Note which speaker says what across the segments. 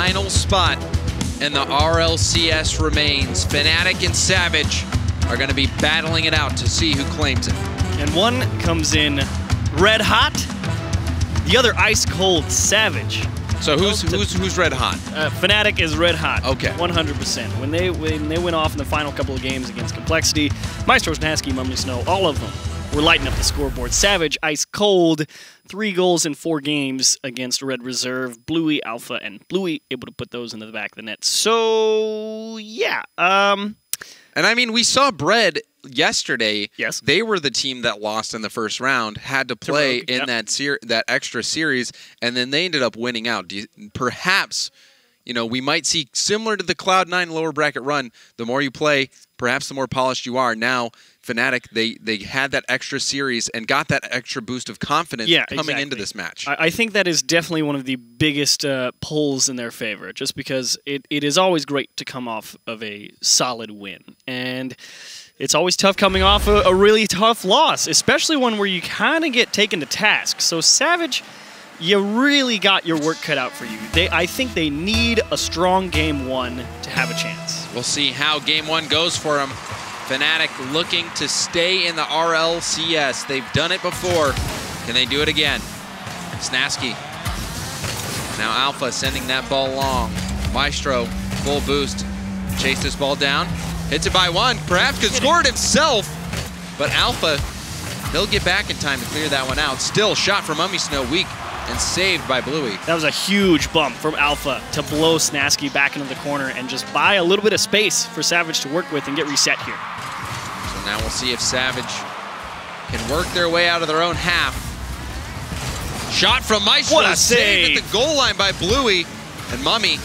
Speaker 1: final spot in the RLCS remains. FNATIC and Savage are going to be battling it out to see who claims it.
Speaker 2: And one comes in red hot, the other ice cold. Savage.
Speaker 1: So who's red hot?
Speaker 2: FNATIC is red hot.
Speaker 1: Okay.
Speaker 2: 100%. When they went off in the final couple of games against Complexity, Maestro, Snaski, Mummy Snow, all of them were lighting up the scoreboard. Savage, ice cold, 3 goals in 4 games against Red Reserve. Bluey, Alpha, and Bluey able to put those into the back of the net. So, yeah.
Speaker 1: And I mean, we saw Bread yesterday.
Speaker 2: Yes.
Speaker 1: They were the team that lost in the first round, had to play in that extra series, and then they ended up winning out. Perhaps, you know, we might see similar to the Cloud9 lower bracket run. The more you play, perhaps the more polished you are. Now, FNATIC, they had that extra series and got that extra boost of confidence coming into this match.
Speaker 2: I think that is definitely one of the biggest pulls in their favor, just because it is always great to come off of a solid win. And it's always tough coming off a really tough loss, especially one where you kind of get taken to task. So Savage, you really got your work cut out for you. I think they need a strong game 1 to have a chance.
Speaker 1: We'll see how game 1 goes for them. FNATIC looking to stay in the RLCS. They've done it before. Can they do it again? Snaski. Now Alpha sending that ball long. Maestro, full boost. Chase this ball down. Hits it by 1. Perhaps could score it himself. But Alpha, he'll get back in time to clear that one out. Still, shot from Mummy Snow, weak and saved by Bluey.
Speaker 2: That was a huge bump from Alpha to blow Snaski back into the corner and just buy a little bit of space for Savage to work with and get reset here.
Speaker 1: So now we'll see if Savage can work their way out of their own half. Shot from Maestro.
Speaker 2: What a
Speaker 1: save
Speaker 2: save
Speaker 1: at the goal line by Bluey. And Mummy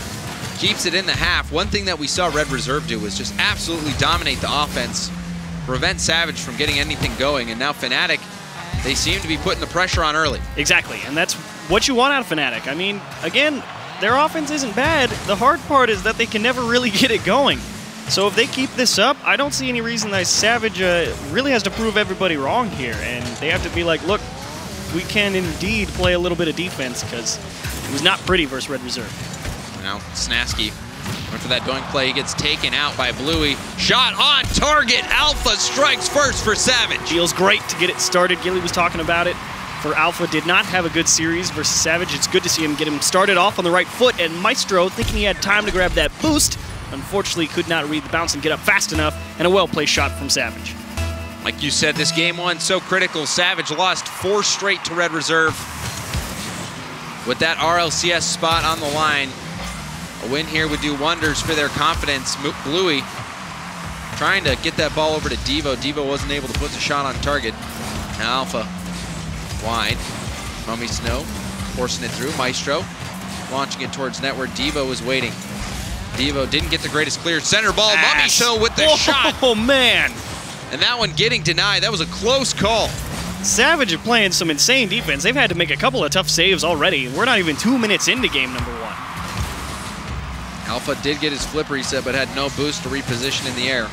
Speaker 1: keeps it in the half. One thing that we saw Red Reserve do was just absolutely dominate the offense, prevent Savage from getting anything going. And now FNATIC, they seem to be putting the pressure on early.
Speaker 2: Exactly, and that's what you want out of FNATIC. I mean, again, their offense isn't bad. The hard part is that they can never really get it going. So if they keep this up, I don't see any reason that Savage really has to prove everybody wrong here. And they have to be like, look, we can indeed play a little bit of defense, because it was not pretty versus Red Reserve.
Speaker 1: Now Snaski went for that doink play. He gets taken out by Bluey. Shot on target. Alpha strikes first for Savage.
Speaker 2: Feels great to get it started. Gilly was talking about it. For Alpha, did not have a good series versus Savage. It's good to see him get him started off on the right foot. And Maestro, thinking he had time to grab that boost, unfortunately could not read the bounce and get up fast enough. And a well-placed shot from Savage.
Speaker 1: Like you said, this game 1 so critical. Savage lost 4 straight to Red Reserve. With that RLCS spot on the line, a win here would do wonders for their confidence. Bluey trying to get that ball over to Devo. Devo wasn't able to put the shot on target. Now Alpha wide. Mummy Snow forcing it through. Maestro launching it towards net where Devo was waiting. Devo didn't get the greatest clear. Center ball. Mummy Snow with the shot.
Speaker 2: Oh, man.
Speaker 1: And that one getting denied. That was a close call.
Speaker 2: Savage are playing some insane defense. They've had to make a couple of tough saves already. We're not even 2 minutes into game number 1.
Speaker 1: Alpha did get his flip reset, but had no boost to reposition in the air.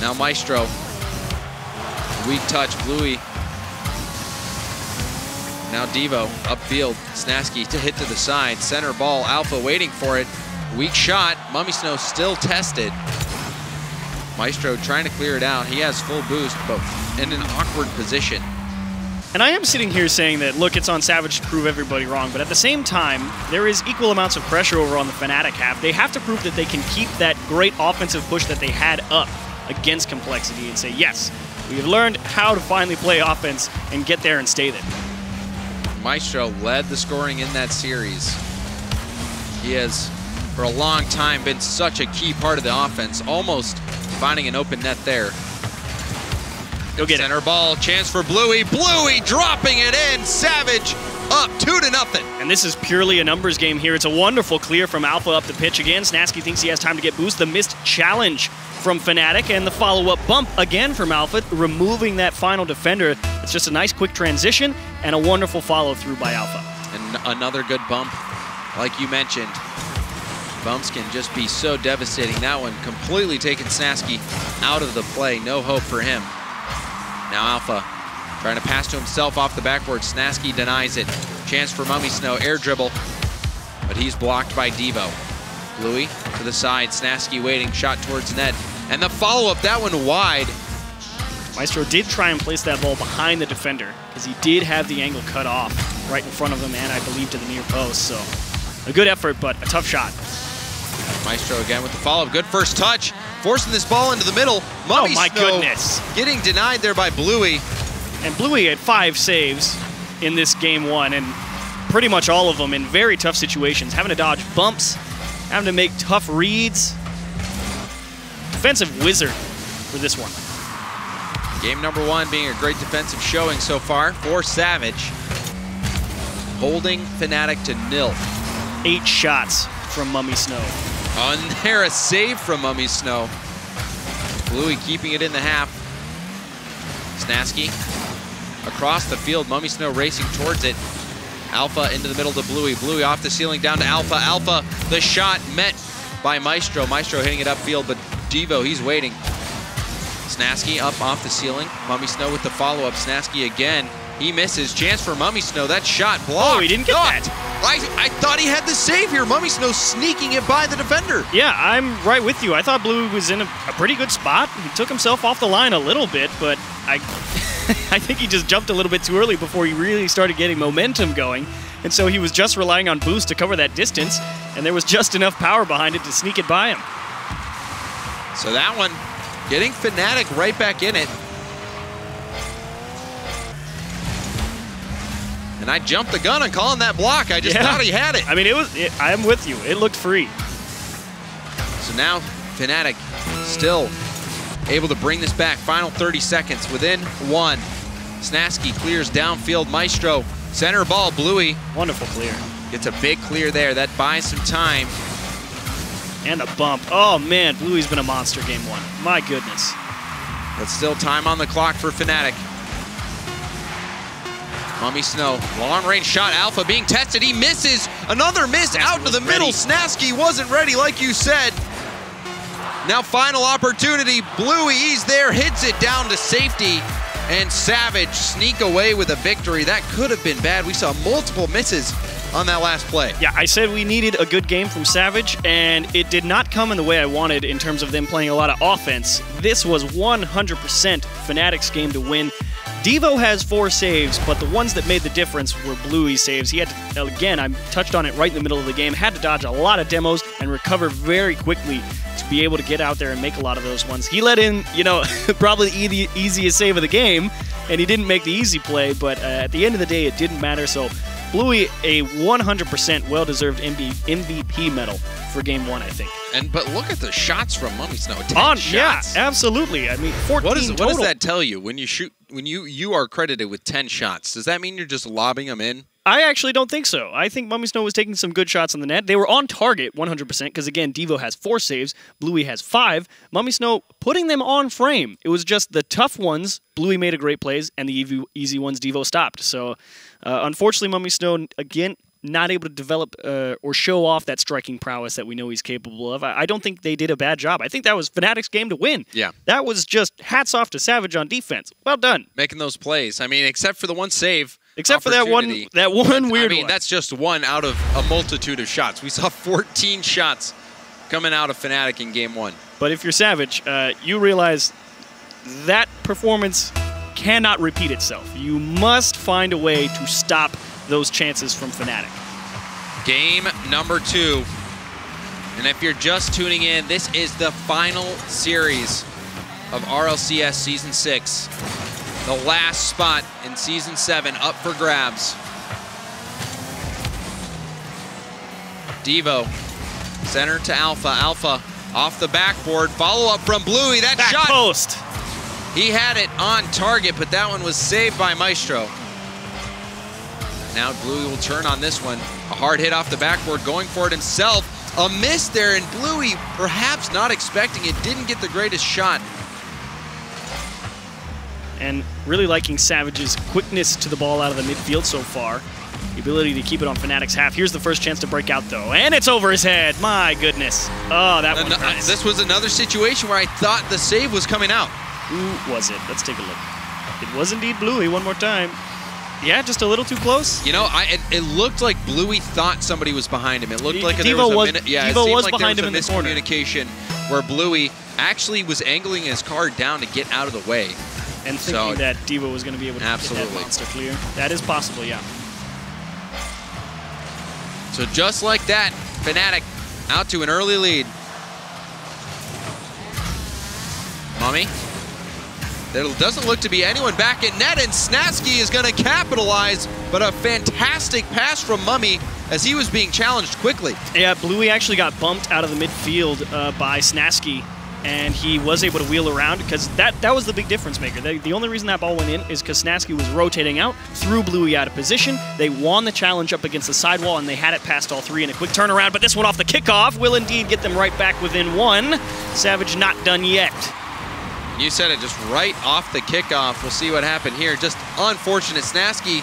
Speaker 1: Now Maestro. Weak touch, Bluey. Now Devo, upfield. Snaski to hit to the side. Center ball, Alpha waiting for it. Weak shot. Mummy Snow still tested. Maestro trying to clear it out. He has full boost, but in an awkward position.
Speaker 2: And I am sitting here saying that, look, it's on Savage to prove everybody wrong, but at the same time, there is equal amounts of pressure over on the FNATIC half. They have to prove that they can keep that great offensive push that they had up against Complexity and say, yes, we have learned how to finally play offense and get there and stay there.
Speaker 1: Maestro led the scoring in that series. He has, for a long time, been such a key part of the offense, almost finding an open net there.
Speaker 2: Go get
Speaker 1: Center ball, chance for Bluey. Bluey dropping it in. Savage up 2-0.
Speaker 2: And this is purely a numbers game here. It's a wonderful clear from Alpha up the pitch again. Snaski thinks he has time to get boost. The missed challenge from FNATIC and the follow-up bump again from Alpha, removing that final defender. It's just a nice quick transition and a wonderful follow-through by Alpha.
Speaker 1: And another good bump, like you mentioned. Bumps can just be so devastating. That one completely taking Snaski out of the play. No hope for him. Now Alpha trying to pass to himself off the backboard. Snaski denies it. Chance for Mummy Snow, air dribble, but he's blocked by Devo. Bluey to the side, Snasky waiting, shot towards net. And the follow-up, that one wide.
Speaker 2: Maestro did try and place that ball behind the defender because he did have the angle cut off right in front of him and I believe to the near post. So a good effort, but a tough shot.
Speaker 1: Maestro again with the follow-up. Good first touch, forcing this ball into the middle.
Speaker 2: Oh my goodness.
Speaker 1: Getting denied there by Bluey.
Speaker 2: And Bluey had 5 saves in this game 1, and pretty much all of them in very tough situations, having to dodge bumps, having to make tough reads. Defensive wizard for this one.
Speaker 1: Game number 1 being a great defensive showing so far for Savage. Holding FNATIC to 0.
Speaker 2: 8 shots from Mummy Snow.
Speaker 1: On there, a save from Mummy Snow. Bluey keeping it in the half. Snasky across the field, Mummy Snow racing towards it. Alpha into the middle to Bluey. Bluey off the ceiling down to Alpha. Alpha, the shot met by Maestro. Maestro hitting it upfield, but Devo, he's waiting. Snasky up off the ceiling. Mummy Snow with the follow-up. Snasky again. He misses. Chance for Mummy Snow. That shot blocked.
Speaker 2: Oh, he didn't get that.
Speaker 1: I thought he had the save here. Mummy Snow sneaking it by the defender.
Speaker 2: Yeah, I'm right with you. I thought Bluey was in a pretty good spot. He took himself off the line a little bit, but I think he just jumped a little bit too early before he really started getting momentum going. And so he was just relying on boost to cover that distance, and there was just enough power behind it to sneak it by him.
Speaker 1: So that one, getting FNATIC right back in it. And I jumped the gun on calling that block. I just thought he had it.
Speaker 2: I mean, I'm with you. It looked free.
Speaker 1: So now FNATIC still able to bring this back. Final 30 seconds within 1. Snasky clears downfield. Maestro, center ball, Bluey.
Speaker 2: Wonderful clear.
Speaker 1: Gets a big clear there. That buys some time.
Speaker 2: And a bump. Oh, man, Bluey's been a monster game 1. My goodness.
Speaker 1: But still time on the clock for FNATIC. Mummy Snow, long-range shot. Alpha being tested. He misses. Another miss out to the middle. Snasky wasn't ready, like you said. Now final opportunity. Bluey, he's there, hits it down to safety. And Savage sneak away with a victory. That could have been bad. We saw multiple misses on that last play.
Speaker 2: Yeah, I said we needed a good game from Savage, and it did not come in the way I wanted in terms of them playing a lot of offense. This was 100% FNATIC's game to win. Devo has 4 saves, but the ones that made the difference were Bluey's saves. He had to, again, I touched on it right in the middle of the game, had to dodge a lot of demos and recover very quickly to be able to get out there and make a lot of those ones. He let in, probably the easiest save of the game, and he didn't make the easy play, but at the end of the day, it didn't matter. So Bluey, a 100% well-deserved MVP medal for Game 1, I think.
Speaker 1: But look at the shots from Mummy Snow. 10 shots.
Speaker 2: Yeah, absolutely. I mean, 14
Speaker 1: What
Speaker 2: total.
Speaker 1: does that tell you when you shoot? When you are credited with 10 shots, does that mean you're just lobbing them in?
Speaker 2: I actually don't think so. I think Mummy Snow was taking some good shots on the net. They were on target 100% because, again, Devo has 4 saves. Bluey has 5. Mummy Snow putting them on frame. It was just the tough ones, Bluey made a great plays, and the easy ones, Devo stopped. So, unfortunately, Mummy Snow, again, not able to develop or show off that striking prowess that we know he's capable of. I don't think they did a bad job. I think that was FNATIC's game to win.
Speaker 1: Yeah.
Speaker 2: That was just hats off to Savage on defense. Well done.
Speaker 1: Making those plays. I mean, except for the one save.
Speaker 2: Except for that one weird one.
Speaker 1: That's just one out of a multitude of shots. We saw 14 shots coming out of FNATIC in Game 1.
Speaker 2: But if you're Savage, you realize that performance cannot repeat itself. You must find a way to stop those chances from FNATIC.
Speaker 1: Game number 2. And if you're just tuning in, this is the final series of RLCS Season 6. The last spot in Season 7 up for grabs. Devo, center to Alpha. Alpha off the backboard. Follow up from Bluey. That
Speaker 2: Back
Speaker 1: shot.
Speaker 2: Post.
Speaker 1: He had it on target, but that one was saved by Maestro. Now Bluey will turn on this one. A hard hit off the backboard, going for it himself. A miss there, and Bluey, perhaps not expecting it, didn't get the greatest shot.
Speaker 2: And really liking Savage's quickness to the ball out of the midfield so far. The ability to keep it on FNATIC's half. Here's the first chance to break out, though. And it's over his head. My goodness. Oh, that one hurts.
Speaker 1: This was another situation where I thought the save was coming out.
Speaker 2: Who was it? Let's take a look. It was indeed Bluey one more time. Yeah, just a little too close.
Speaker 1: You know, it looked like Bluey thought somebody was behind him. It looked like there
Speaker 2: Devo
Speaker 1: was a
Speaker 2: Devo was behind him in the corner.
Speaker 1: Miscommunication where Bluey actually was angling his car down to get out of the way.
Speaker 2: And thinking that Devo was going to be able to get that monster clear. That is possible, yeah.
Speaker 1: So just like that, FNATIC out to an early lead. Mummy. There doesn't look to be anyone back at net, and Snasky is going to capitalize, but a fantastic pass from Mummy as he was being challenged quickly.
Speaker 2: Yeah, Bluey actually got bumped out of the midfield by Snasky, and he was able to wheel around because that was the big difference maker. The only reason that ball went in is because Snasky was rotating out, threw Bluey out of position. They won the challenge up against the sidewall, and they had it past all three in a quick turnaround, but this one off the kickoff will indeed get them right back within one. Savage not done yet.
Speaker 1: You said it, just right off the kickoff. We'll see what happened here. Just unfortunate. Snasky,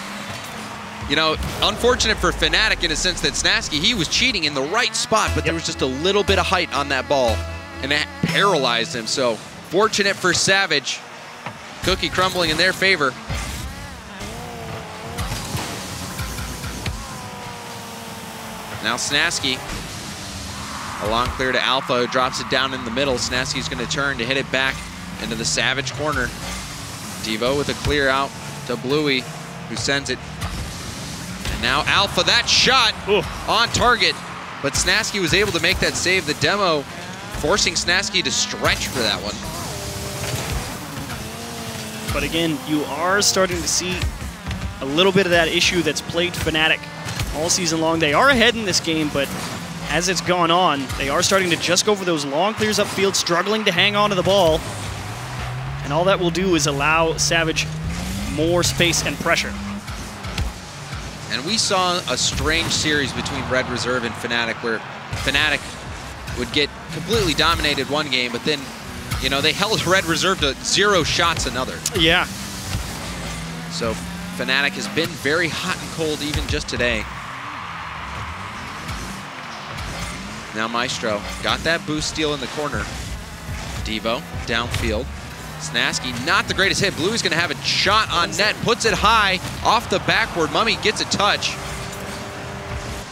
Speaker 1: you know, unfortunate for FNATIC in a sense that Snasky, he was cheating in the right spot, but there was just a little bit of height on that ball, and that paralyzed him. So fortunate for Savage. Cookie crumbling in their favor. Now Snasky. A long clear to Alpha, who drops it down in the middle. Snasky's going to turn to hit it back into the Savage corner. Devo with a clear out to Bluey, who sends it. And now Alpha, that shot on target, but Snasky was able to make that save. The demo forcing Snasky to stretch for that one.
Speaker 2: But again, you are starting to see a little bit of that issue that's plagued FNATIC all season long. They are ahead in this game, but as it's gone on, they are starting to just go for those long clears upfield, struggling to hang on to the ball. And all that will do is allow Savage more space and pressure.
Speaker 1: And we saw a strange series between Red Reserve and FNATIC, where FNATIC would get completely dominated one game, but then, you know, they held Red Reserve to 0 shots another.
Speaker 2: Yeah.
Speaker 1: So FNATIC has been very hot and cold even just today. Now Maestro got that boost steal in the corner. Devo downfield. Snasky, not the greatest hit. Bluey's gonna have a shot on net, puts it high, off the backward. Mummy gets a touch.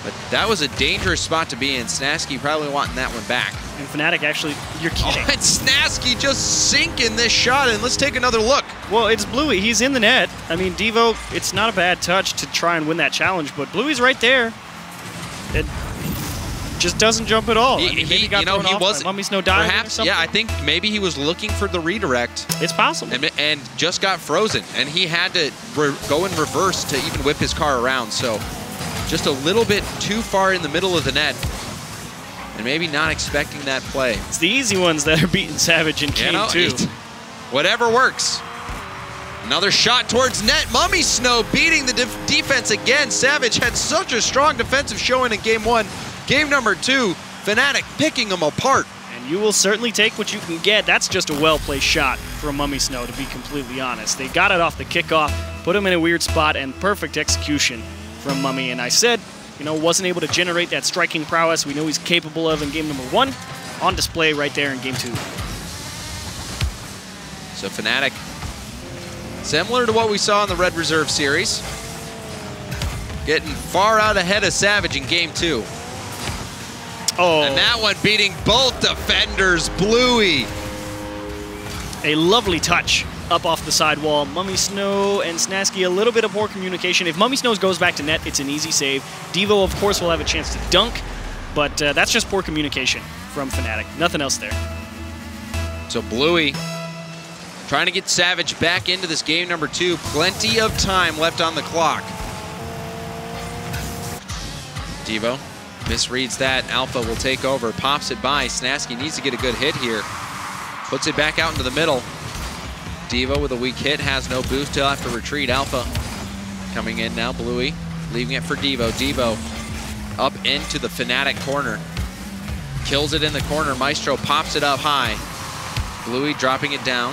Speaker 1: But that was a dangerous spot to be in. Snasky probably wanting that one back.
Speaker 2: And FNATIC actually, you're kidding.
Speaker 1: Oh, and Snasky just sinking this shot, and let's take another look.
Speaker 2: Well, it's Bluey, he's in the net. I mean, Devo, it's not a bad touch to try and win that challenge, but Bluey's right there. It just doesn't jump at all.
Speaker 1: He was
Speaker 2: Mummy's no diving
Speaker 1: perhaps,
Speaker 2: or something.
Speaker 1: yeah, I think maybe he was looking for the redirect.
Speaker 2: It's possible.
Speaker 1: And just got frozen, and he had to go in reverse to even whip his car around. So just a little bit too far in the middle of the net, and maybe not expecting that play.
Speaker 2: It's the easy ones that are beating Savage in game two.
Speaker 1: Whatever works. Another shot towards net. Mummy Snow beating the defense again. Savage had such a strong defensive showing in game one. Game number two, FNATIC picking them apart.
Speaker 2: And you will certainly take what you can get. That's just a well-placed shot from Mummy Snow, to be completely honest. They got it off the kickoff, put him in a weird spot, and perfect execution from Mummy. And I said, you know, wasn't able to generate that striking prowess we know he's capable of in game number one, on display right there in game two.
Speaker 1: So FNATIC, similar to what we saw in the Red Reserve series, getting far out ahead of Savage in game two.
Speaker 2: Oh.
Speaker 1: And that one beating both defenders. Bluey.
Speaker 2: A lovely touch up off the sidewall. Mummy Snow and Snasky, a little bit of poor communication. If Mummy Snow goes back to net, it's an easy save. Devo, of course, will have a chance to dunk, but that's just poor communication from FNATIC. Nothing else there.
Speaker 1: So Bluey trying to get Savage back into this game number two. Plenty of time left on the clock. Devo misreads that. Alpha will take over, pops it by. Snasky needs to get a good hit here. Puts it back out into the middle. Devo with a weak hit, has no boost. He'll have to retreat. Alpha coming in now. Bluey leaving it for Devo. Devo up into the FNATIC corner. Kills it in the corner. Maestro pops it up high. Bluey dropping it down.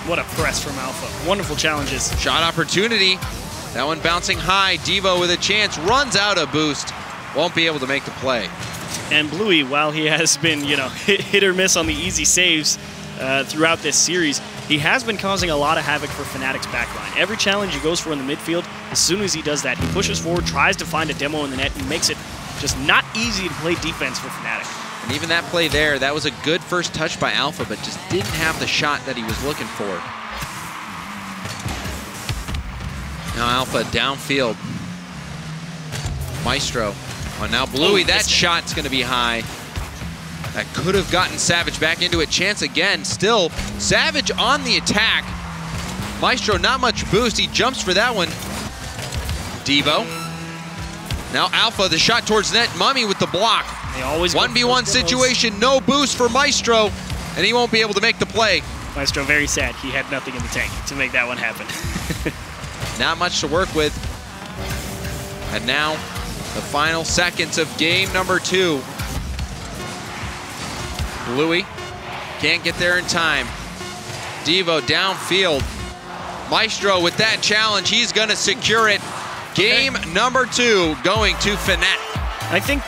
Speaker 2: What a press from Alpha. Wonderful challenges.
Speaker 1: Shot opportunity. That one bouncing high. Devo with a chance. Runs out a boost. Won't be able to make the play.
Speaker 2: And Bluey, while he has been, you know, hit or miss on the easy saves throughout this series, he has been causing a lot of havoc for FNATIC's backline. Every challenge he goes for in the midfield, as soon as he does that, he pushes forward, tries to find a demo in the net, and makes it just not easy to play defense for FNATIC.
Speaker 1: And even that play there, that was a good first touch by Alpha, but just didn't have the shot that he was looking for. Now Alpha downfield. Maestro. Oh, now Bluey, that shot's going to be high. That could have gotten Savage back into it. Chance again. Still, Savage on the attack. Maestro, not much boost. He jumps for that one. Devo. Now Alpha, the shot towards net. Mummy with the block.
Speaker 2: They always
Speaker 1: 1v1 situation, no boost for Maestro, and he won't be able to make the play.
Speaker 2: Maestro very sad. He had nothing in the tank to make that one happen.
Speaker 1: Not much to work with. And now, the final seconds of game number 2. Bluey can't get there in time. Devo downfield. Maestro with that challenge, he's gonna secure it. Game number 2 going to FNATIC.
Speaker 2: I think,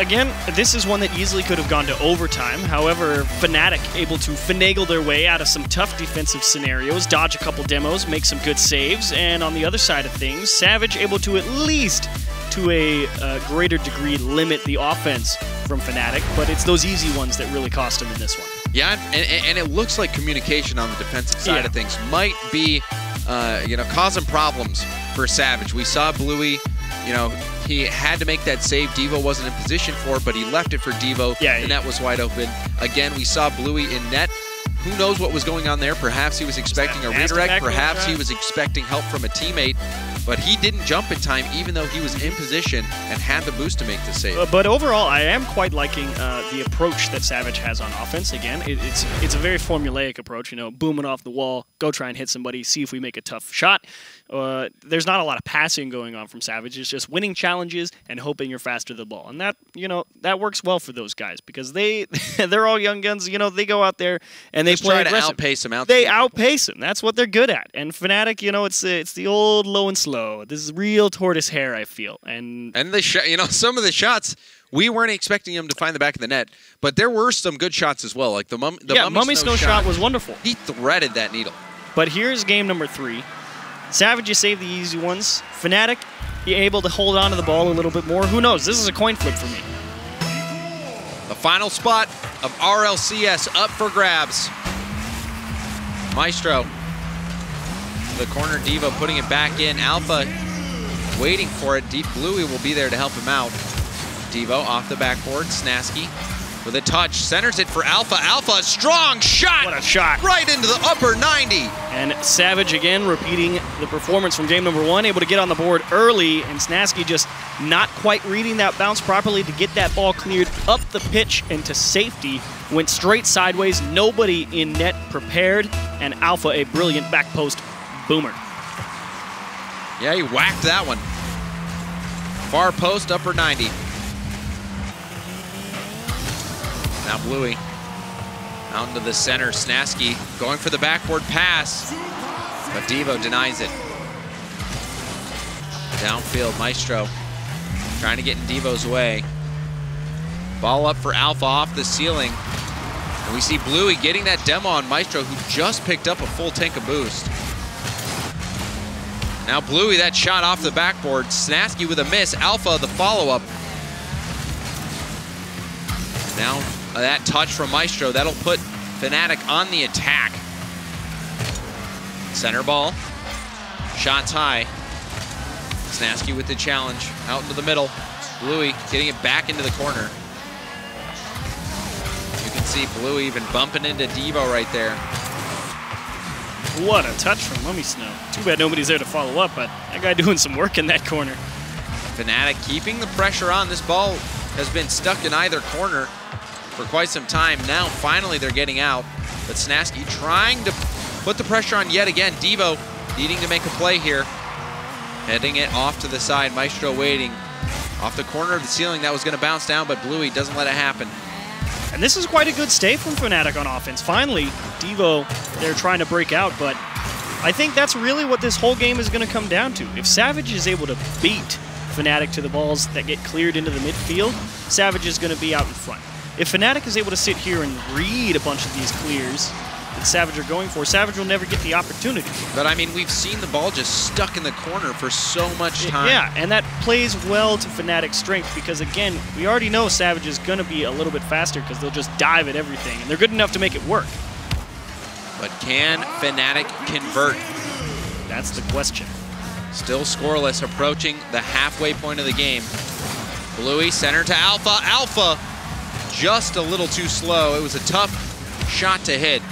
Speaker 2: again, this is one that easily could have gone to overtime. However, FNATIC able to finagle their way out of some tough defensive scenarios, dodge a couple demos, make some good saves, and on the other side of things, Savage able to at least, to a greater degree, limit the offense from FNATIC, but it's those easy ones that really cost him in this one.
Speaker 1: Yeah, and it looks like communication on the defensive side of things might be, causing problems for Savage. We saw Bluey, he had to make that save Devo wasn't in position for, but he left it for Devo.
Speaker 2: Yeah,
Speaker 1: the net was wide open. Again, we saw Bluey in net. Who knows what was going on there? Perhaps he was expecting a redirect. Perhaps he was expecting help from a teammate. But he didn't jump in time, even though he was in position and had the boost to make the save.
Speaker 2: But overall, I am quite liking the approach that Savage has on offense. Again, it's a very formulaic approach. Booming off the wall, go try and hit somebody, see if we make a tough shot. There's not a lot of passing going on from Savage. It's just winning challenges and hoping you're faster to the ball. And that, that works well for those guys because they're all young guns. They go out there and they play
Speaker 1: try
Speaker 2: aggressive.
Speaker 1: To outpace them.
Speaker 2: They outpace them. That's what they're good at. And FNATIC, it's the old low and slow. This is real tortoise hair, I feel. And
Speaker 1: the some of the shots, we weren't expecting him to find the back of the net, but there were some good shots as well. Like the Mummy Snow
Speaker 2: shot was wonderful.
Speaker 1: He threaded that needle.
Speaker 2: But here's game number 3. Savage, you save the easy ones. FNATIC, you're able to hold on to the ball a little bit more. Who knows? This is a coin flip for me.
Speaker 1: The final spot of RLCS up for grabs. Maestro. The corner, Devo putting it back in. Alpha waiting for it. Deep Bluey will be there to help him out. Devo off the backboard. Snasky with a touch. Centers it for Alpha. Alpha, a strong shot.
Speaker 2: What a shot.
Speaker 1: Right into the upper 90.
Speaker 2: And Savage again repeating the performance from game number 1. Able to get on the board early. And Snasky just not quite reading that bounce properly to get that ball cleared up the pitch into safety. Went straight sideways. Nobody in net prepared. And Alpha, a brilliant back post boomer.
Speaker 1: Yeah, he whacked that one. Far post, upper 90. Now Bluey out into the center. Snasky going for the backboard pass, but Devo denies it. Downfield, Maestro trying to get in Devo's way. Ball up for Alpha off the ceiling. And we see Bluey getting that demo on Maestro, who just picked up a full tank of boost. Now Bluey, that shot off the backboard. Snasky with a miss. Alpha, the follow-up. Now that touch from Maestro, that'll put FNATIC on the attack. Center ball. Shots high. Snasky with the challenge. Out into the middle. Bluey getting it back into the corner. You can see Bluey even bumping into Devo right there.
Speaker 2: What a touch from Mummy Snow. Too bad nobody's there to follow up, but that guy doing some work in that corner.
Speaker 1: FNATIC keeping the pressure on. This ball has been stuck in either corner for quite some time. Now, finally, they're getting out. But Snasky trying to put the pressure on yet again. Devo needing to make a play here. Heading it off to the side. Maestro waiting. Off the corner of the ceiling, that was going to bounce down, but Bluey doesn't let it happen.
Speaker 2: And this is quite a good stay from FNATIC on offense. Finally, Devo, they're trying to break out, but I think that's really what this whole game is going to come down to. If Savage is able to beat FNATIC to the balls that get cleared into the midfield, Savage is going to be out in front. If FNATIC is able to sit here and read a bunch of these clears that Savage are going for, Savage will never get the opportunity.
Speaker 1: But, I mean, we've seen the ball just stuck in the corner for so much time.
Speaker 2: Yeah, and that plays well to FNATIC's strength because, again, we already know Savage is going to be a little bit faster because they'll just dive at everything, and they're good enough to make it work.
Speaker 1: But can FNATIC convert?
Speaker 2: That's the question.
Speaker 1: Still scoreless, approaching the halfway point of the game. Bluey, center to Alpha. Alpha just a little too slow. It was a tough shot to hit.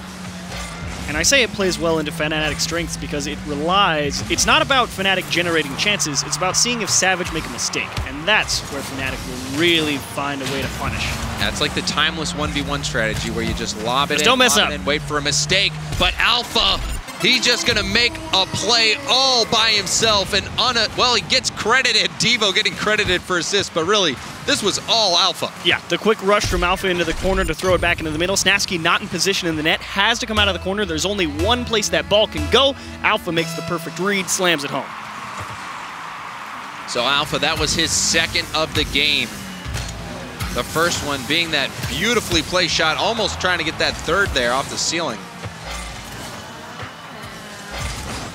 Speaker 2: And I say it plays well into FNATIC's strengths because it relies, it's not about FNATIC generating chances, it's about seeing if Savage make a mistake. And that's where FNATIC will really find a way to punish.
Speaker 1: That's like the timeless 1v1 strategy where you just lob it in,
Speaker 2: don't mess up,
Speaker 1: and wait for a mistake. But Alpha, he's just gonna make a play all by himself, and well, he gets credited, Devo getting credited for assist, but really, this was all Alpha.
Speaker 2: Yeah, the quick rush from Alpha into the corner to throw it back into the middle. Snasky not in position in the net, has to come out of the corner. There's only one place that ball can go. Alpha makes the perfect read, slams it home.
Speaker 1: So Alpha, that was his second of the game. The first one being that beautifully placed shot, almost trying to get that third there off the ceiling.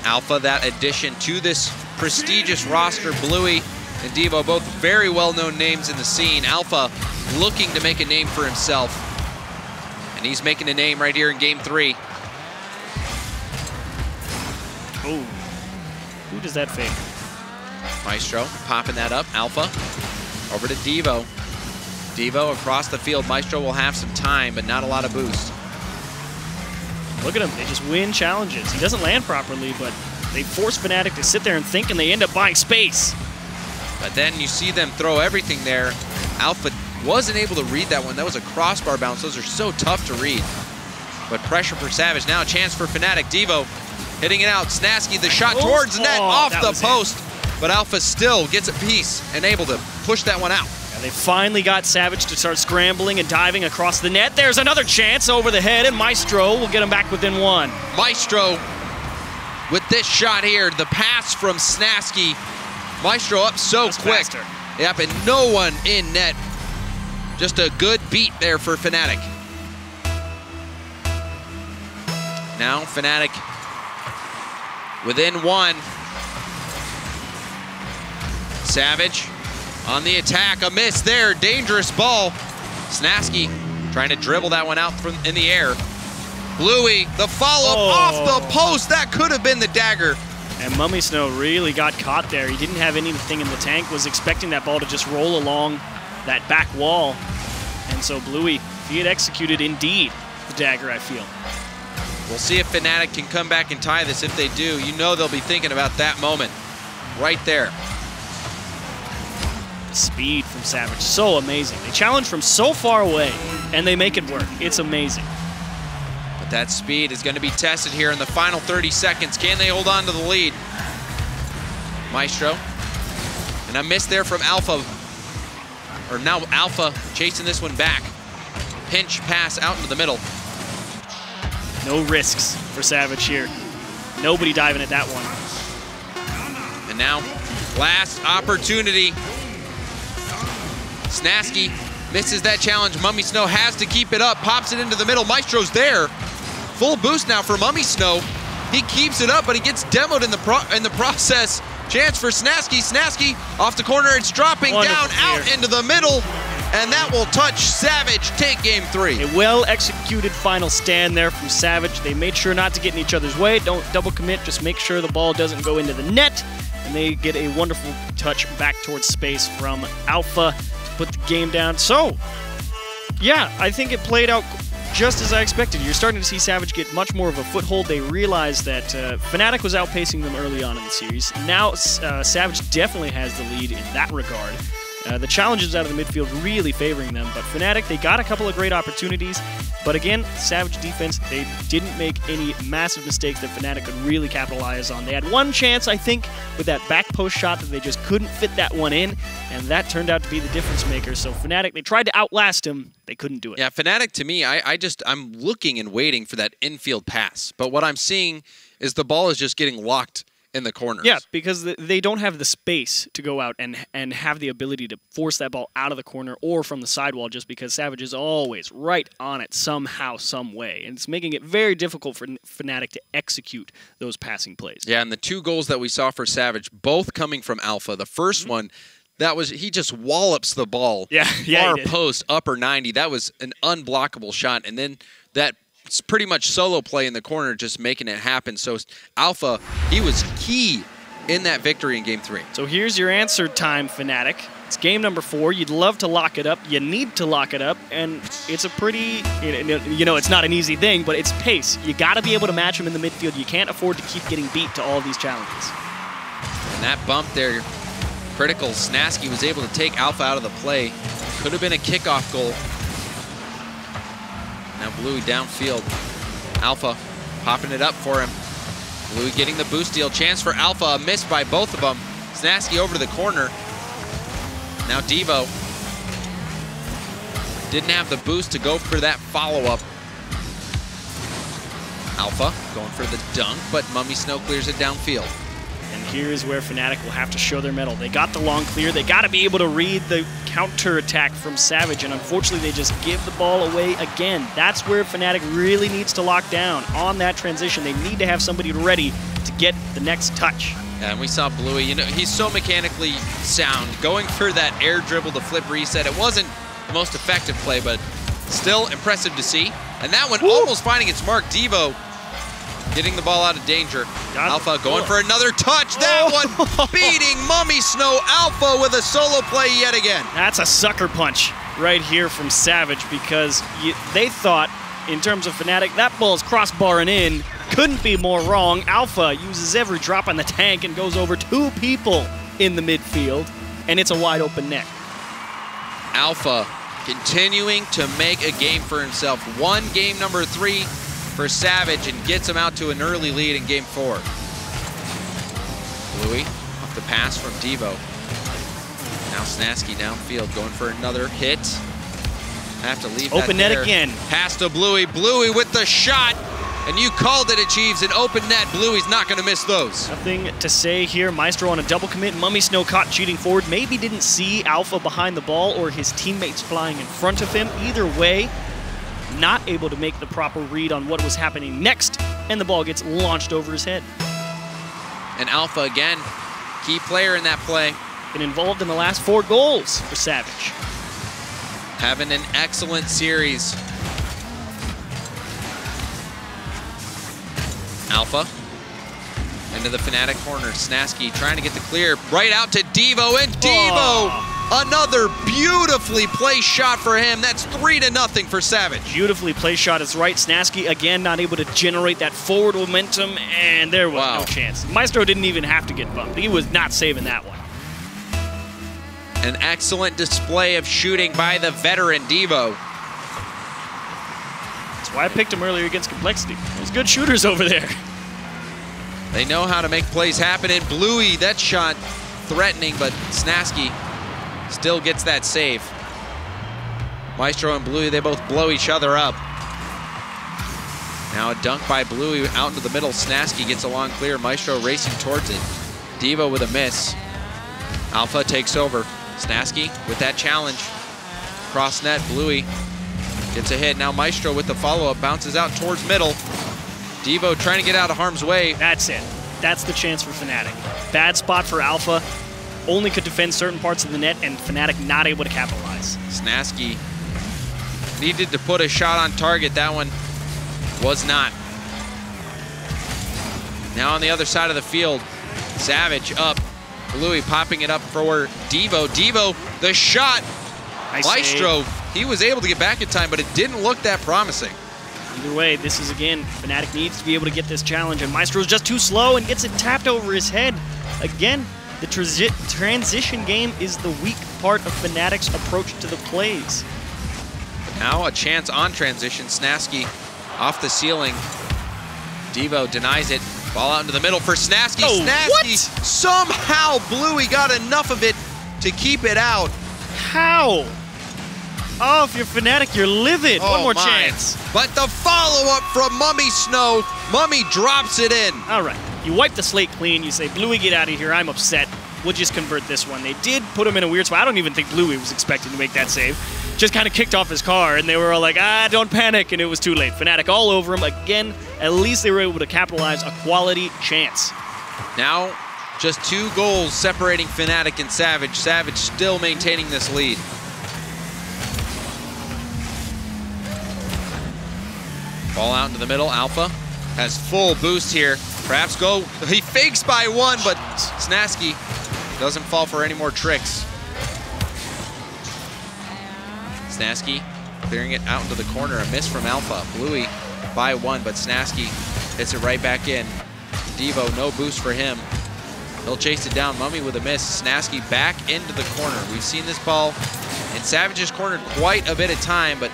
Speaker 1: Alpha, that addition to this prestigious roster. Bluey and Devo, both very well-known names in the scene. Alpha looking to make a name for himself. And he's making a name right here in game 3.
Speaker 2: Oh, who does that favor?
Speaker 1: Maestro popping that up. Alpha over to Devo. Devo across the field. Maestro will have some time, but not a lot of boost.
Speaker 2: Look at him, they just win challenges. He doesn't land properly, but they force FNATIC to sit there and think, and they end up buying space.
Speaker 1: But then you see them throw everything there. Alpha wasn't able to read that one. That was a crossbar bounce. Those are so tough to read. But pressure for Savage. Now a chance for FNATIC. Devo hitting it out. Snasky, the shot towards the net, off the post. But Alpha still gets a piece and able to push that one out.
Speaker 2: They finally got Savage to start scrambling and diving across the net. There's another chance over the head, and Maestro will get him back within one.
Speaker 1: Maestro with this shot here, the pass from Snasky. Maestro up so quick.
Speaker 2: Faster.
Speaker 1: Yep, and no one in net. Just a good beat there for FNATIC. Now FNATIC within one. Savage on the attack, a miss there, dangerous ball. Snasky trying to dribble that one out from in the air. Bluey, the follow-up off the post, that could have been the dagger.
Speaker 2: And Mummy Snow really got caught there. He didn't have anything in the tank, was expecting that ball to just roll along that back wall. And so Bluey, he had executed indeed the dagger, I feel.
Speaker 1: We'll see if FNATIC can come back and tie this. If they do, you know they'll be thinking about that moment right there.
Speaker 2: Speed from Savage, so amazing. They challenge from so far away, and they make it work. It's amazing.
Speaker 1: But that speed is going to be tested here in the final 30 seconds. Can they hold on to the lead? Maestro. And a miss there from Alpha. Or now Alpha chasing this one back. Pinch pass out into the middle.
Speaker 2: No risks for Savage here. Nobody diving at that one.
Speaker 1: And now, last opportunity. Snasky misses that challenge. Mummy Snow has to keep it up, pops it into the middle. Maestro's there. Full boost now for Mummy Snow. He keeps it up, but he gets demoed in the process. Chance for Snasky. Snasky off the corner. It's dropping down, out into the middle, and that will touch Savage. Take game 3.
Speaker 2: A well-executed final stand there from Savage. They made sure not to get in each other's way. Don't double commit. Just make sure the ball doesn't go into the net. And they get a wonderful touch back towards space from Alpha to put the game down. So, yeah, I think it played out just as I expected. You're starting to see Savage get much more of a foothold. They realized that FNATIC was outpacing them early on in the series. Now Savage definitely has the lead in that regard. The challenges out of the midfield really favoring them, but FNATIC, they got a couple of great opportunities, but again, Savage defense, they didn't make any massive mistakes that FNATIC could really capitalize on. They had one chance, I think, with that back post shot that they just couldn't fit that one in, and that turned out to be the difference maker. So FNATIC, they tried to outlast him, they couldn't do it.
Speaker 1: Yeah, FNATIC, to me, I'm looking and waiting for that infield pass, but what I'm seeing is the ball is just getting locked in the corners.
Speaker 2: Yeah, because they don't have the space to go out and have the ability to force that ball out of the corner or from the sidewall, just because Savage is always right on it somehow, some way. And it's making it very difficult for FNATIC to execute those passing plays.
Speaker 1: Yeah, and the 2 goals that we saw for Savage, both coming from Alpha. The first one, he just wallops the ball. Far post, upper 90. That was an unblockable shot. And then that it's pretty much solo play in the corner, just making it happen. So Alpha, he was key in that victory in Game 3.
Speaker 2: So here's your answer time, FNATIC. It's game number 4. You'd love to lock it up. You need to lock it up, and it's a pretty, it's not an easy thing, but it's pace. You got to be able to match them in the midfield. You can't afford to keep getting beat to all of these challenges.
Speaker 1: And that bump there, critical. Snasky was able to take Alpha out of the play. Could have been a kickoff goal. Now Bluey downfield. Alpha popping it up for him. Bluey getting the boost deal. Chance for Alpha. A miss by both of them. Snasky over to the corner. Now Devo didn't have the boost to go for that follow-up. Alpha going for the dunk, but Mummy Snow clears it downfield.
Speaker 2: And here's where FNATIC will have to show their mettle. They got the long clear. They got to be able to read the counter-attack from Savage, and unfortunately they just give the ball away again. That's where FNATIC really needs to lock down on that transition. They need to have somebody ready to get the next touch.
Speaker 1: Yeah, and we saw Bluey, he's so mechanically sound. Going for that air dribble to flip reset, it wasn't the most effective play, but still impressive to see. And that one almost finding its mark. Devo getting the ball out of danger. Alpha going for another touch. That one beating Mummy Snow. Alpha with a solo play yet again.
Speaker 2: That's a sucker punch right here from Savage, because they thought, in terms of FNATIC, that ball's crossbarring in. Couldn't be more wrong. Alpha uses every drop on the tank and goes over 2 people in the midfield, and it's a wide open net. Alpha
Speaker 1: continuing to make a game for himself. Won game number 3 for Savage and gets him out to an early lead in game 4. Bluey off the pass from Devo. Now Snasky downfield going for another hit. Have to leave
Speaker 2: open
Speaker 1: that
Speaker 2: net again.
Speaker 1: Pass to Bluey. Bluey with the shot. And you called it, achieves an open net. Bluey's not going to miss those.
Speaker 2: Nothing to say here. Maestro on a double commit. Mummy Snow caught cheating forward. Maybe didn't see Alpha behind the ball or his teammates flying in front of him. Either way, not able to make the proper read on what was happening next, and the ball gets launched over his head.
Speaker 1: And Alpha, again, key player in that play.
Speaker 2: Been involved in the last 4 goals for Savage.
Speaker 1: Having an excellent series. Alpha into the FNATIC corner. Snasky trying to get the clear right out to Devo, and Devo, another beautifully placed shot for him. That's 3-0 for Savage.
Speaker 2: Beautifully placed shot is right. Snasky again not able to generate that forward momentum, and there was no chance. Maestro didn't even have to get bumped. He was not saving that one.
Speaker 1: An excellent display of shooting by the veteran Devo.
Speaker 2: That's why I picked him earlier against Complexity. There's good shooters over there.
Speaker 1: They know how to make plays happen. And Bluey, that shot threatening, but Snasky still gets that save. Maestro and Bluey, they both blow each other up. Now a dunk by Bluey out into the middle. Snasky gets a long clear. Maestro racing towards it. Devo with a miss. Alpha takes over. Snasky with that challenge. Cross net, Bluey gets a hit. Now Maestro with the follow-up, bounces out towards middle. Devo trying to get out of harm's way.
Speaker 2: That's it. That's the chance for FNATIC. Bad spot for Alpha. Only could defend certain parts of the net, and FNATIC not able to capitalize.
Speaker 1: Snasky needed to put a shot on target. That one was not. Now on the other side of the field, Savage up. Bluey popping it up for Devo. Devo, the shot.
Speaker 2: Nice
Speaker 1: Maestro,
Speaker 2: save.
Speaker 1: He was able to get back in time, but it didn't look that promising.
Speaker 2: Either way, this is, again, FNATIC needs to be able to get this challenge, and Maestro's just too slow and gets it tapped over his head. Again, the transition game is the weak part of FNATIC's approach to the plays.
Speaker 1: But now a chance on transition. Snasky off the ceiling. Devo denies it. Ball out into the middle for Snasky.
Speaker 2: Oh,
Speaker 1: Snasky, somehow Bluey got enough of it to keep it out.
Speaker 2: How? Oh, if you're FNATIC, you're livid. One more chance.
Speaker 1: But the follow-up from Mummy Snow. Mummy drops it in.
Speaker 2: All right. you wipe the slate clean. You say, Bluey, get out of here. I'm upset. We'll just convert this one. They did put him in a weird spot. I don't even think Bluey was expecting to make that save. Just kind of kicked off his car, and they were all like, don't panic, and it was too late. FNATIC all over him. Again, at least they were able to capitalize a quality chance.
Speaker 1: Now, just 2 goals separating FNATIC and Savage. Savage still maintaining this lead. Ball out into the middle. Alpha has full boost here. Perhaps go. He fakes by 1, but Snasky doesn't fall for any more tricks. Snasky clearing it out into the corner. A miss from Alpha. Bluey by 1, but Snasky hits it right back in. Devo, no boost for him. He'll chase it down. Mummy with a miss. Snasky back into the corner. We've seen this ball in Savage's corner quite a bit of time, but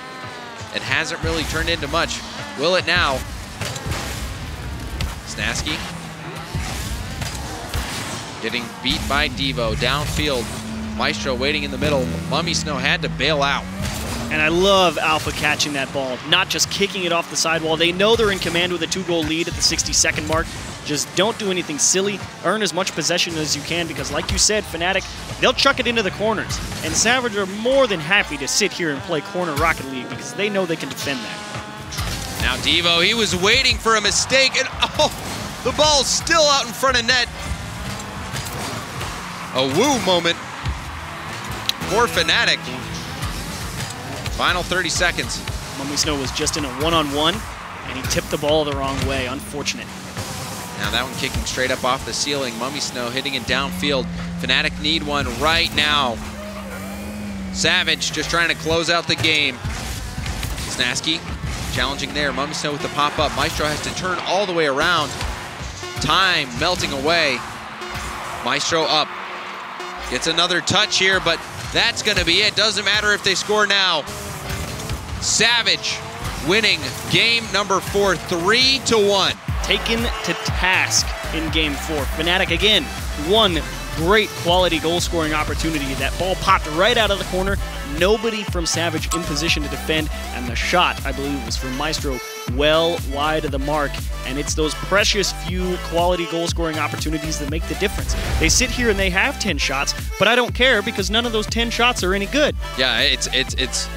Speaker 1: it hasn't really turned into much. Will it now? Snasky getting beat by Devo. Downfield. Maestro waiting in the middle. Mummy Snow had to bail out.
Speaker 2: And I love Alpha catching that ball, not just kicking it off the sidewall. They know they're in command with a 2-goal lead at the 60-second mark. Just don't do anything silly. Earn as much possession as you can because, like you said, FNATIC, they'll chuck it into the corners. And Savage are more than happy to sit here and play corner Rocket League because they know they can defend that.
Speaker 1: Now Devo, he was waiting for a mistake, and the ball's still out in front of net. A woo moment for FNATIC. Final 30 seconds.
Speaker 2: Mummy Snow was just in a one-on-one, and he tipped the ball the wrong way. Unfortunate.
Speaker 1: Now that one kicking straight up off the ceiling. Mummy Snow hitting it downfield. FNATIC need one right now. Savage just trying to close out the game. Snasky challenging there. Mummy Snow with the pop-up. Maestro has to turn all the way around. Time melting away. Maestro up. Gets another touch here, but that's going to be it. Doesn't matter if they score now. Savage winning game number 4, 3-1.
Speaker 2: Taken to task in game 4. FNATIC again, one great quality goal scoring opportunity. That ball popped right out of the corner. Nobody from Savage in position to defend, and the shot, I believe, was from Maestro well wide of the mark. And it's those precious few quality goal scoring opportunities that make the difference. They sit here and they have 10 shots, but I don't care because none of those 10 shots are any good.
Speaker 1: Yeah, it's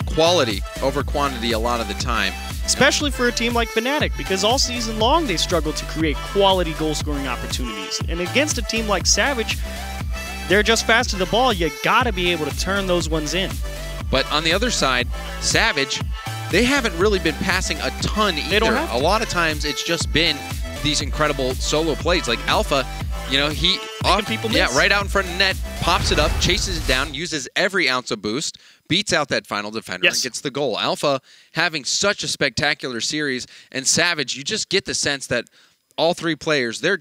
Speaker 1: quality over quantity a lot of the time.
Speaker 2: Especially for a team like FNATIC, because all season long they struggled to create quality goal-scoring opportunities. And against a team like Savage, they're just fast to the ball. You gotta be able to turn those ones in.
Speaker 1: But on the other side, Savage, they haven't really been passing a ton either.
Speaker 2: They don't have to.
Speaker 1: A lot of times it's just been these incredible solo plays. Like Alpha, you know,
Speaker 2: people miss.
Speaker 1: Yeah, right out in front of net, pops it up, chases it down, uses every ounce of boost, beats out that final defender, and gets the goal. Alpha having such a spectacular series, and Savage, you just get the sense that all 3 players, their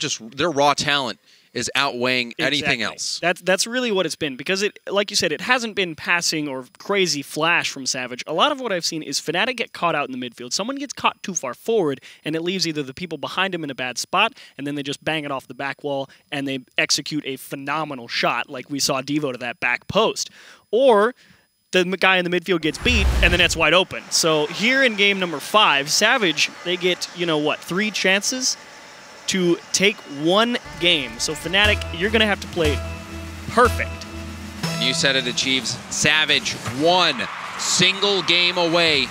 Speaker 1: raw talent is outweighing anything else.
Speaker 2: That's really what it's been, because it, like you said, it hasn't been passing or crazy flash from Savage. A lot of what I've seen is FNATIC get caught out in the midfield. Someone gets caught too far forward, and it leaves either the people behind him in a bad spot, and then they just bang it off the back wall, and they execute a phenomenal shot, like we saw Devo to that back post. Or the guy in the midfield gets beat, and the net's wide open. So here in game number 5, Savage, they get, 3 chances to take 1 game. So FNATIC, you're going to have to play perfect.
Speaker 1: And you said it achieves. Savage 1 single game away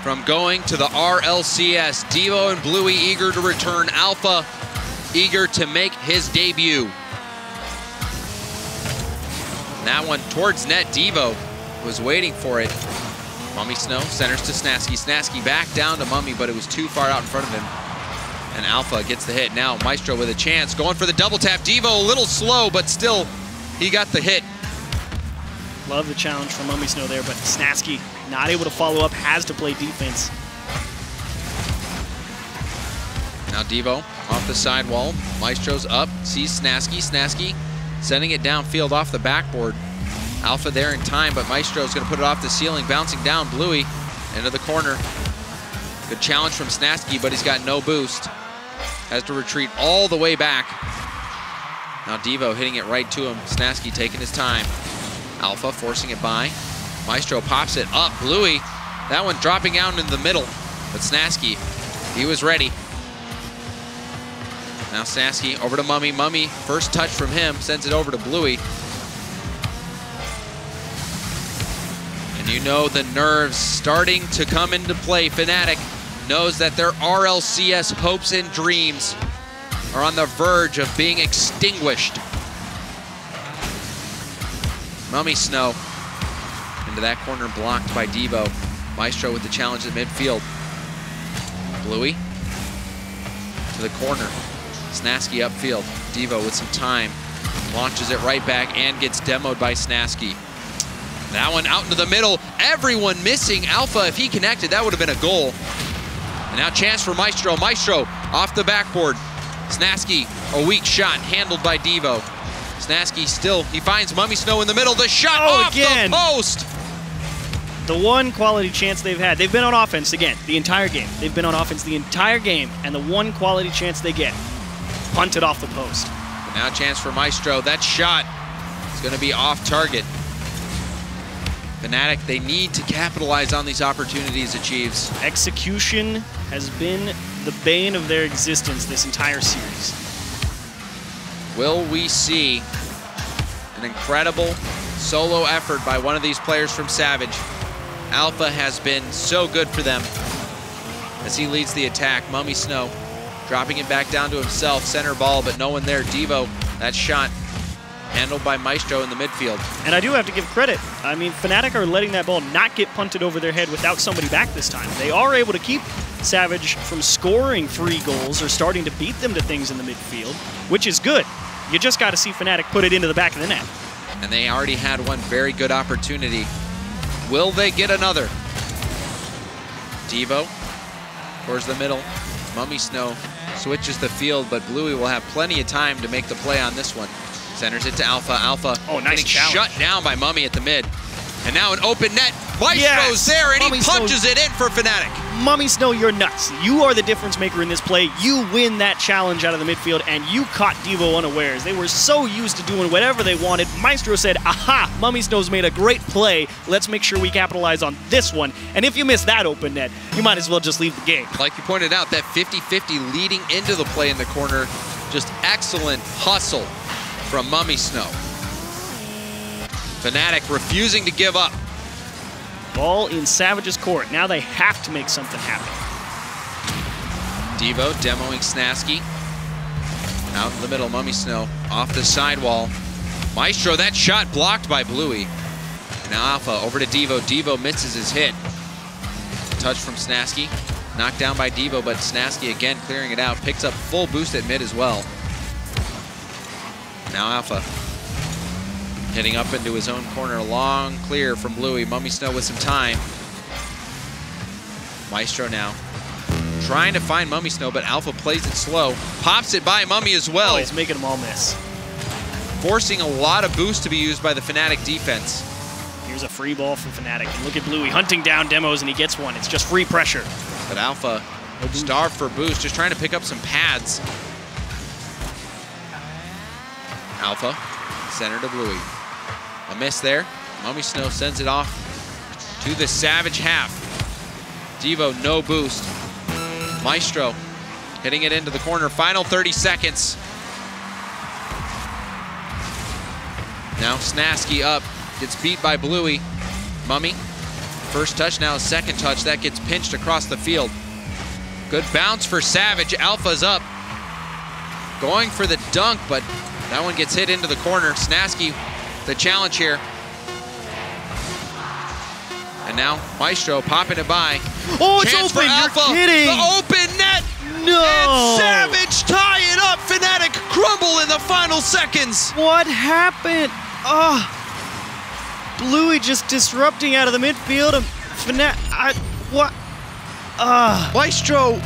Speaker 1: from going to the RLCS. Devo and Bluey eager to return. Alpha eager to make his debut. And that one towards net. Devo was waiting for it. Mummy Snow centers to Snasky. Snasky back down to Mummy, but it was too far out in front of him. And Alpha gets the hit. Now Maestro with a chance, going for the double tap. Devo a little slow, but still, he got the hit.
Speaker 2: Love the challenge from Mummy Snow there, but Snasky not able to follow up, has to play defense.
Speaker 1: Now Devo off the sidewall. Maestro's up, sees Snasky. Snasky sending it downfield off the backboard. Alpha there in time, but Maestro's going to put it off the ceiling, bouncing down. Bluey into the corner. Good challenge from Snasky, but he's got no boost. Has to retreat all the way back. Now Devo hitting it right to him. Snasky taking his time. Alpha forcing it by. Maestro pops it up. Bluey, that one dropping out in the middle. But Snasky, he was ready. Now Snasky over to Mummy. Mummy, first touch from him, sends it over to Bluey. And you know the nerves starting to come into play. FNATIC knows that their RLCS hopes and dreams are on the verge of being extinguished. Mummy Snow into that corner, blocked by Devo. Maestro with the challenge in midfield. Bluey to the corner. Snasky upfield. Devo with some time. Launches it right back and gets demoed by Snasky. That one out into the middle. Everyone missing Alpha. If he connected, that would have been a goal. And now chance for Maestro. Maestro off the backboard. Snasky, a weak shot handled by Devo. Snasky still, he finds Mummy Snow in the middle. The shot off the post.
Speaker 2: The one quality chance they've had. They've been on offense again the entire game. They've been on offense the entire game, and the one quality chance they get, punted off the post.
Speaker 1: And now chance for Maestro. That shot is going to be off target. FNATIC, they need to capitalize on these opportunities, Achieves.
Speaker 2: Execution has been the bane of their existence this entire series.
Speaker 1: Will we see an incredible solo effort by one of these players from Savage? Alpha has been so good for them as he leads the attack. Mummy Snow dropping it back down to himself. Center ball, but no one there. Devo, that shot handled by Maestro in the midfield.
Speaker 2: And I do have to give credit. I mean, FNATIC are letting that ball not get punted over their head without somebody back this time. They are able to keep Savage from scoring 3 goals or starting to beat them to things in the midfield, which is good. You just got to see FNATIC put it into the back of the net.
Speaker 1: And they already had one very good opportunity. Will they get another? Devo towards the middle. Mummy Snow switches the field, but Bluey will have plenty of time to make the play on this one. Centers it to Alpha. Alpha
Speaker 2: nice
Speaker 1: shut down by Mummy at the mid. And now an open net. Maestro's there, and he punches it in for FNATIC.
Speaker 2: Mummy Snow, you're nuts. You are the difference maker in this play. You win that challenge out of the midfield, and you caught Devo unawares. They were so used to doing whatever they wanted. Maestro said, aha, Mummy Snow's made a great play. Let's make sure we capitalize on this one. And if you miss that open net, you might as well just leave the game.
Speaker 1: Like you pointed out, that 50-50 leading into the play in the corner. Just excellent hustle from Mummy Snow. FNATIC refusing to give up.
Speaker 2: Ball in Savage's court. Now they have to make something happen.
Speaker 1: Devo demoing Snasky. Out in the middle, Mummy Snow off the sidewall. Maestro, that shot blocked by Bluey. And now Alpha over to Devo. Devo misses his hit. Touch from Snasky. Knocked down by Devo, but Snasky again clearing it out. Picks up full boost at mid as well. Now Alpha hitting up into his own corner. Long clear from Bluey. Mummy Snow with some time. Maestro now trying to find Mummy Snow, but Alpha plays it slow. Pops it by Mummy as well.
Speaker 2: Oh, he's making them all miss.
Speaker 1: Forcing a lot of boost to be used by the FNATIC defense.
Speaker 2: Here's a free ball from FNATIC. And look at Bluey hunting down demos, and he gets one. It's just free pressure.
Speaker 1: But Alpha starved for boost, just trying to pick up some pads. Alpha, center to Bluey. A miss there. Mummy Snow sends it off to the Savage half. Devo, no boost. Maestro hitting it into the corner. Final 30 seconds. Now Snasky up. Gets beat by Bluey. Mummy, first touch, now a second touch. That gets pinched across the field. Good bounce for Savage. Alpha's up. Going for the dunk, but that one gets hit into the corner. Snasky, the challenge here. And now Maestro popping it by.
Speaker 2: Oh, it's
Speaker 1: chance
Speaker 2: open,
Speaker 1: for Alpha.
Speaker 2: You're kidding.
Speaker 1: The open net.
Speaker 2: No.
Speaker 1: And Savage tie it up. FNATIC crumble in the final seconds.
Speaker 2: What happened? Oh, Bluey just disrupting out of the midfield. What?
Speaker 1: Maestro,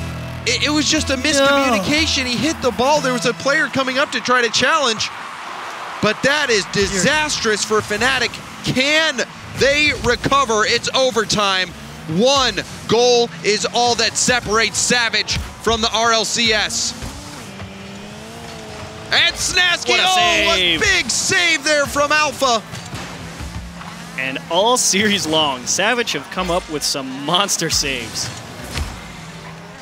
Speaker 1: it was just a miscommunication.
Speaker 2: No.
Speaker 1: He hit the ball. There was a player coming up to try to challenge. But that is disastrous for FNATIC. Can they recover? It's overtime. 1 goal is all that separates Savage from the RLCS. And Snasky, a big save there from Alpha.
Speaker 2: And all series long, Savage have come up with some monster saves.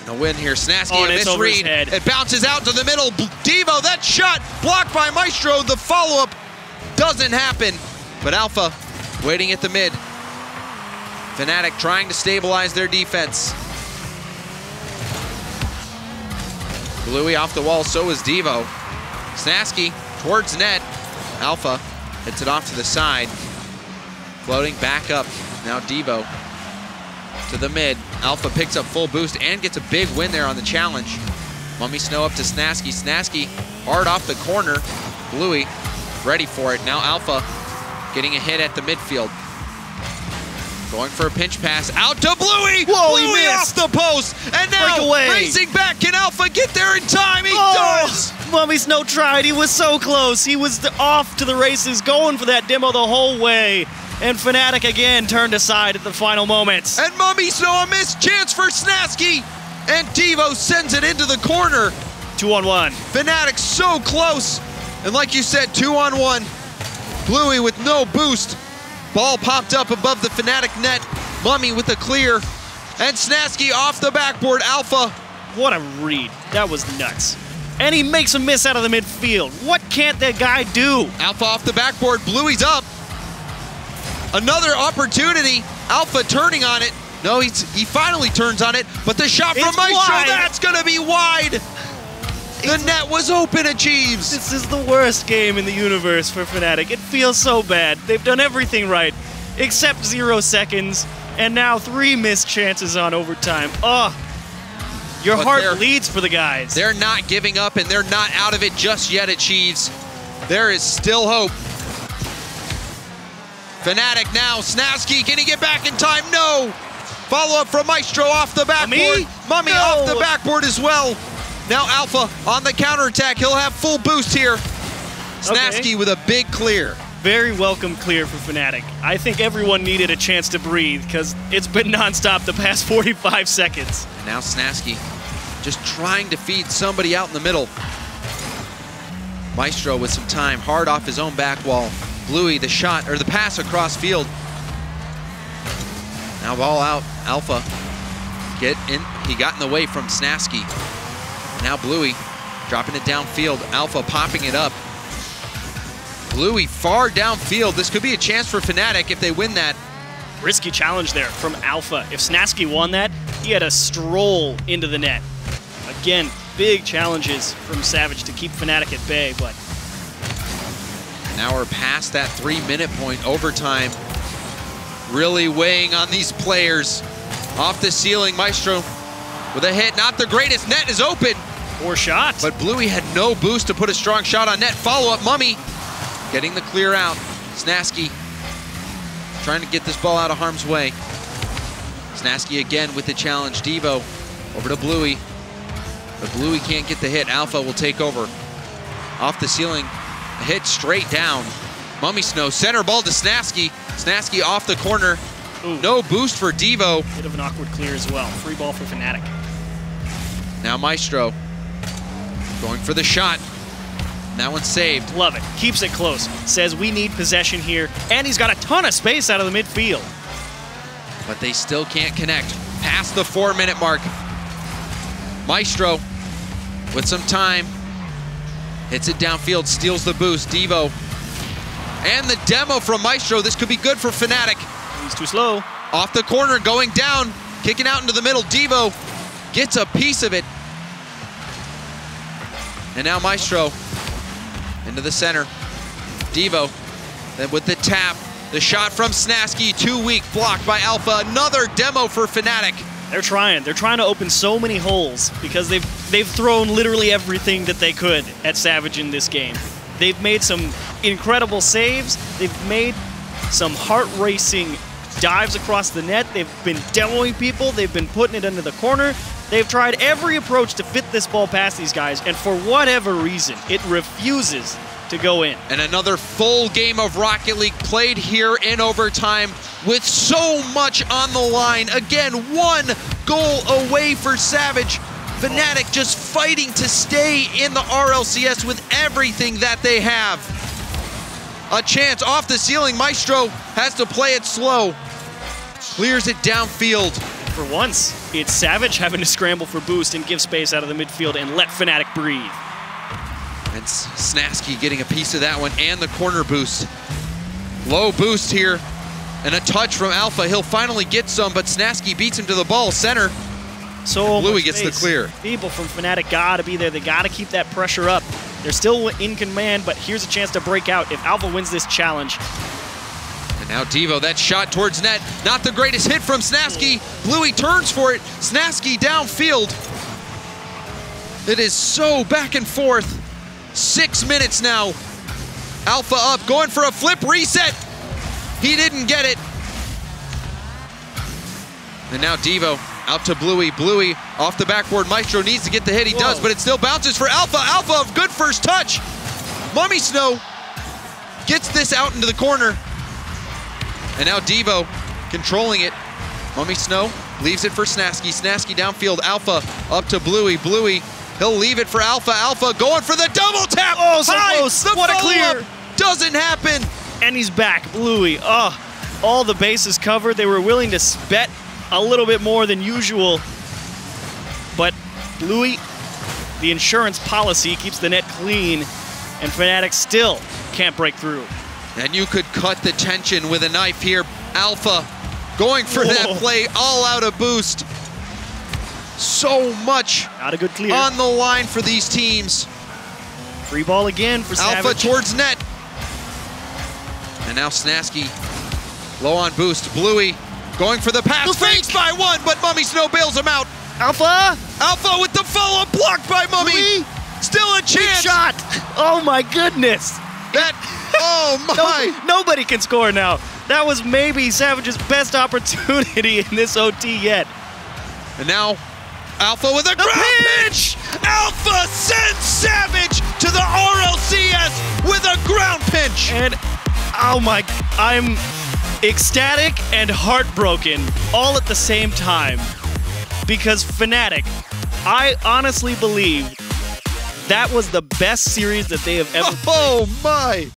Speaker 1: A win here. Snasky,
Speaker 2: Oh,
Speaker 1: a misread. It bounces out to the middle. Devo, that shot blocked by Maestro. The follow-up doesn't happen. But Alpha waiting at the mid. FNATIC trying to stabilize their defense. Bluey off the wall, so is Devo. Snasky towards net. Alpha hits it off to the side. Floating back up. Now Devo to the mid. Alpha picks up full boost and gets a big win there on the challenge. Mummy Snow up to Snasky. Snasky hard off the corner. Bluey ready for it. Now Alpha getting a hit at the midfield. Going for a pinch pass out to Bluey.
Speaker 2: Whoa,
Speaker 1: Bluey
Speaker 2: he
Speaker 1: off the post. And now
Speaker 2: Breakaway.
Speaker 1: racing back. Can Alpha get there in time? He does.
Speaker 2: Mummy Snow tried. He was so close. He was off to the races, going for that demo the whole way. And FNATIC again turned aside at the final moments.
Speaker 1: And Mummy Snow, a missed chance for Snasky. And Devo sends it into the corner.
Speaker 2: 2-on-1.
Speaker 1: FNATIC so close. And like you said, 2-on-1. Bluey with no boost. Ball popped up above the FNATIC net. Mummy with the clear. And Snasky off the backboard. Alpha.
Speaker 2: What a read. That was nuts. And he makes a miss out of the midfield. What can't that guy do?
Speaker 1: Alpha off the backboard. Bluey's up. Another opportunity. Alpha turning on it. No, he finally turns on it. But the shot from Maestro, that's going to be wide. The net was open, Achieves.
Speaker 2: This is the worst game in the universe for FNATIC. It feels so bad. They've done everything right, except 0 seconds, and now 3 missed chances on overtime. Oh, your heart bleeds for the guys.
Speaker 1: They're not giving up, and they're not out of it just yet, Achieves. There is still hope. FNATIC now. Snasky, can he get back in time? No. Follow-up from Maestro off the backboard. Mummy off the backboard as well. Now Alpha on the counterattack. He'll have full boost here. Snasky with a big clear.
Speaker 2: Very welcome clear for FNATIC. I think everyone needed a chance to breathe because it's been nonstop the past 45 seconds.
Speaker 1: Now Snasky just trying to feed somebody out in the middle. Maestro with some time, hard off his own back wall. Bluey, the shot, or the pass across field. Now ball out, Alpha. Get in, he got in the way from Snasky. Now Bluey dropping it downfield. Alpha popping it up. Bluey far downfield. This could be a chance for FNATIC if they win that.
Speaker 2: Risky challenge there from Alpha. If Snasky won that, he had a stroll into the net. Again, big challenges from Savage to keep FNATIC at bay, but
Speaker 1: now we're past that 3-minute point. Overtime really weighing on these players. Off the ceiling, Maestro with a hit. Not the greatest. Net is open.
Speaker 2: Poor shot.
Speaker 1: But Bluey had no boost to put a strong shot on net. Follow-up, Mummy getting the clear out. Snasky trying to get this ball out of harm's way. Snasky again with the challenge. Devo over to Bluey. But Bluey can't get the hit. Alpha will take over. Off the ceiling. A hit straight down. Mummy Snow, center ball to Snasky. Snasky off the corner.
Speaker 2: Ooh.
Speaker 1: No boost for Devo.
Speaker 2: Bit of an awkward clear as well. Free ball for FNATIC.
Speaker 1: Now Maestro going for the shot. And that one's saved.
Speaker 2: Love it. Keeps it close. Says we need possession here. And he's got a ton of space out of the midfield.
Speaker 1: But they still can't connect. Past the 4-minute mark. Maestro with some time. Hits it downfield, steals the boost. Devo. And the demo from Maestro. This could be good for FNATIC.
Speaker 2: He's too slow.
Speaker 1: Off the corner, going down. Kicking out into the middle. Devo gets a piece of it. And now Maestro into the center. Devo then with the tap. The shot from Snasky, too weak, blocked by Alpha. Another demo for FNATIC.
Speaker 2: They're trying. They're trying to open so many holes because they've thrown literally everything that they could at Savage in this game. They've made some incredible saves. They've made some heart-racing dives across the net. They've been demoing people. They've been putting it into the corner. They've tried every approach to fit this ball past these guys, and for whatever reason, it refuses to go in.
Speaker 1: And another full game of Rocket League played here in overtime with so much on the line. Again, 1 goal away for Savage. FNATIC just fighting to stay in the RLCS with everything that they have. A chance off the ceiling. Maestro has to play it slow. Clears it downfield.
Speaker 2: For once, it's Savage having to scramble for boost and give space out of the midfield and let FNATIC breathe.
Speaker 1: And Snasky getting a piece of that one and the corner boost. Low boost here and a touch from Alpha. He'll finally get some, but Snasky beats him to the ball center.
Speaker 2: So
Speaker 1: Bluey gets the clear.
Speaker 2: People from FNATIC gotta be there. They gotta keep that pressure up. They're still in command, but here's a chance to break out if Alpha wins this challenge.
Speaker 1: And now Devo, that shot towards net. Not the greatest hit from Snasky. Bluey turns for it. Snasky downfield. It is so back and forth. 6 minutes now. Alpha up, going for a flip reset. He didn't get it. And now Devo out to Bluey. Bluey off the backboard. Maestro needs to get the hit. He does, but it still bounces for Alpha. Alpha, good first touch. Mummy Snow gets this out into the corner. And now Devo controlling it. Mummy Snow leaves it for Snasky. Snasky downfield. Alpha up to Bluey. Bluey, he'll leave it for Alpha. Alpha going for the double tap.
Speaker 2: Oh, so
Speaker 1: high.
Speaker 2: close.
Speaker 1: The
Speaker 2: What a clear.
Speaker 1: Doesn't happen.
Speaker 2: And he's back. Bluey. Oh, all the bases covered. They were willing to bet a little bit more than usual. But Bluey, the insurance policy keeps the net clean, and FNATIC still can't break through.
Speaker 1: And you could cut the tension with a knife here. Alpha going for that play, all out of boost. So much
Speaker 2: Not a good clear.
Speaker 1: on the line for these teams.
Speaker 2: Free ball again for
Speaker 1: Alpha
Speaker 2: Savage.
Speaker 1: towards net. And now Snasky low on boost. Bluey going for the pass. Fakes by one, but Mummy Snow bails him out.
Speaker 2: Alpha.
Speaker 1: Alpha with the follow-up blocked by Mummy.
Speaker 2: Bluey.
Speaker 1: Still a chance.
Speaker 2: Big shot. Oh my goodness.
Speaker 1: That, oh my.
Speaker 2: Nobody can score now. That was maybe Savage's best opportunity in this OT yet.
Speaker 1: And now Alpha with a ground pinch. Alpha sends Savage to the RLCS with a ground pinch.
Speaker 2: And oh my, I'm ecstatic and heartbroken all at the same time. Because FNATIC, I honestly believe that was the best series that they have ever played.
Speaker 1: Oh my.